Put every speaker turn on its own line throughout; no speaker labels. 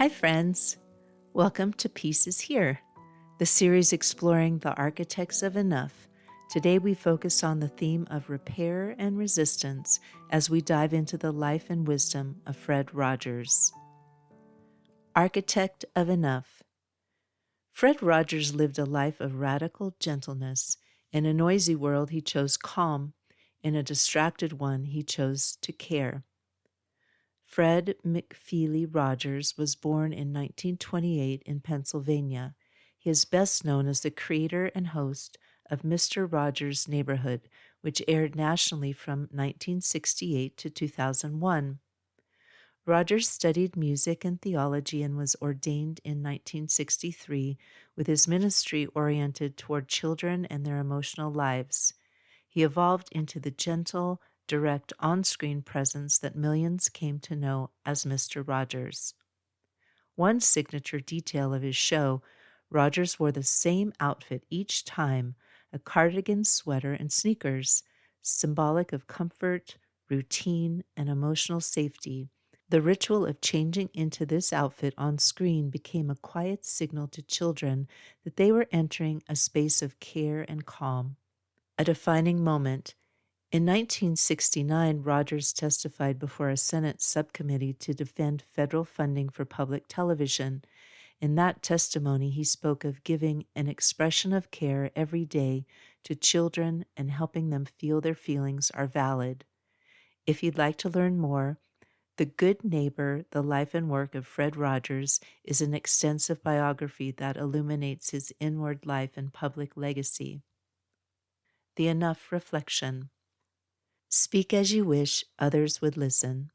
Hi, friends. Welcome to Peace is Here, the series exploring the architects of enough. Today we focus on the theme of repair and resistance as we dive into the life and wisdom of Fred Rogers. Architect of Enough. Fred Rogers lived a life of radical gentleness. In a noisy world, he chose calm. In a distracted one, he chose to care. Fred McFeely Rogers was born in 1928 in Pennsylvania. He is best known as the creator and host of Mr. Rogers' Neighborhood, which aired nationally from 1968 to 2001. Rogers studied music and theology and was ordained in 1963 with his ministry oriented toward children and their emotional lives. He evolved into the gentle, direct on-screen presence that millions came to know as Mr. Rogers. One signature detail of his show, Rogers wore the same outfit each time, a cardigan, sweater, and sneakers, symbolic of comfort, routine, and emotional safety. The ritual of changing into this outfit on screen became a quiet signal to children that they were entering a space of care and calm. A defining moment. In 1969, Rogers testified before a Senate subcommittee to defend federal funding for public television. In that testimony, he spoke of giving an expression of care every day to children and helping them feel their feelings are valid. If you'd like to learn more, The Good Neighbor, The Life and Work of Fred Rogers is an extensive biography that illuminates his inward life and public legacy. The Enough Reflection. Speak as you wish others would listen.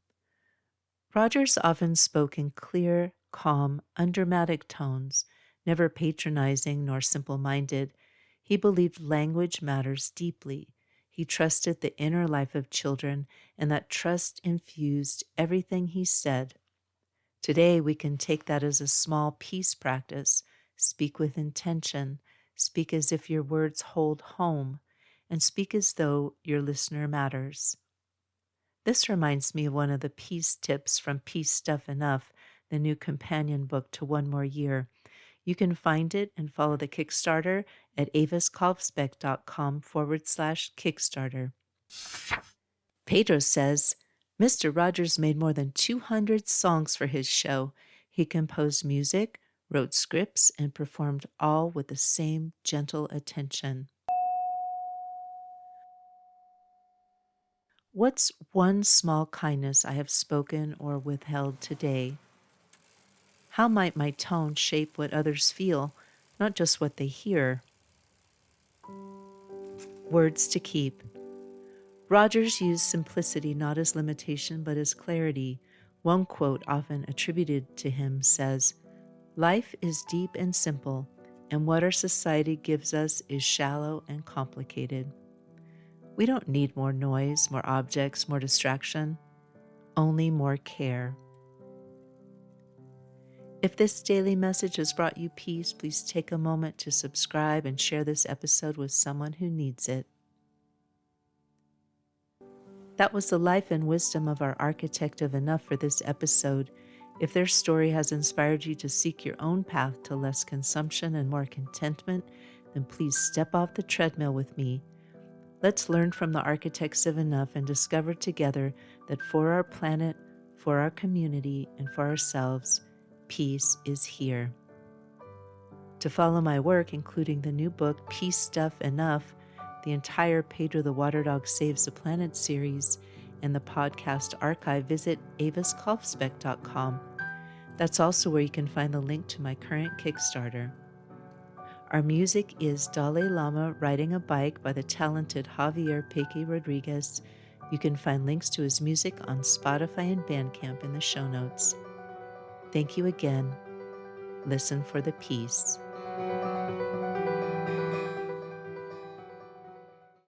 Rogers often spoke in clear, calm, undramatic tones, never patronizing nor simple-minded. He believed language matters deeply. He trusted the inner life of children, and that trust infused everything he said. Today, we can take that as a small peace practice. Speak with intention. Speak as if your words hold home, and speak as though your listener matters. This reminds me of one of the peace tips from Peace Stuff Enough, the new companion book to One More Year. You can find it and follow the Kickstarter at aviskalvsbeck.com/Kickstarter. Pedro says, Mr. Rogers made more than 200 songs for his show. He composed music, wrote scripts, and performed all with the same gentle attention. What's one small kindness I have spoken or withheld today? How might my tone shape what others feel, not just what they hear? Words to keep. Rogers used simplicity not as limitation but as clarity. One quote often attributed to him says, "Life is deep and simple, and what our society gives us is shallow and complicated." We don't need more noise, more objects, more distraction, only more care. If this daily message has brought you peace, please take a moment to subscribe and share this episode with someone who needs it. That was the life and wisdom of our architect of enough for this episode. If their story has inspired you to seek your own path to less consumption and more contentment, then please step off the treadmill with me. Let's learn from the architects of enough and discover together that for our planet, for our community, and for ourselves, peace is here. To follow my work, including the new book, Peace Stuff Enough, the entire Pedro the Water Dog Saves the Planet series, and the podcast archive, visit aviskalvsbeck.com. That's also where you can find the link to my current Kickstarter. Our music is Dalai Lama Riding a Bike by the talented Javier Peque Rodriguez. You can find links to his music on Spotify and Bandcamp in the show notes. Thank you again. Listen for the peace.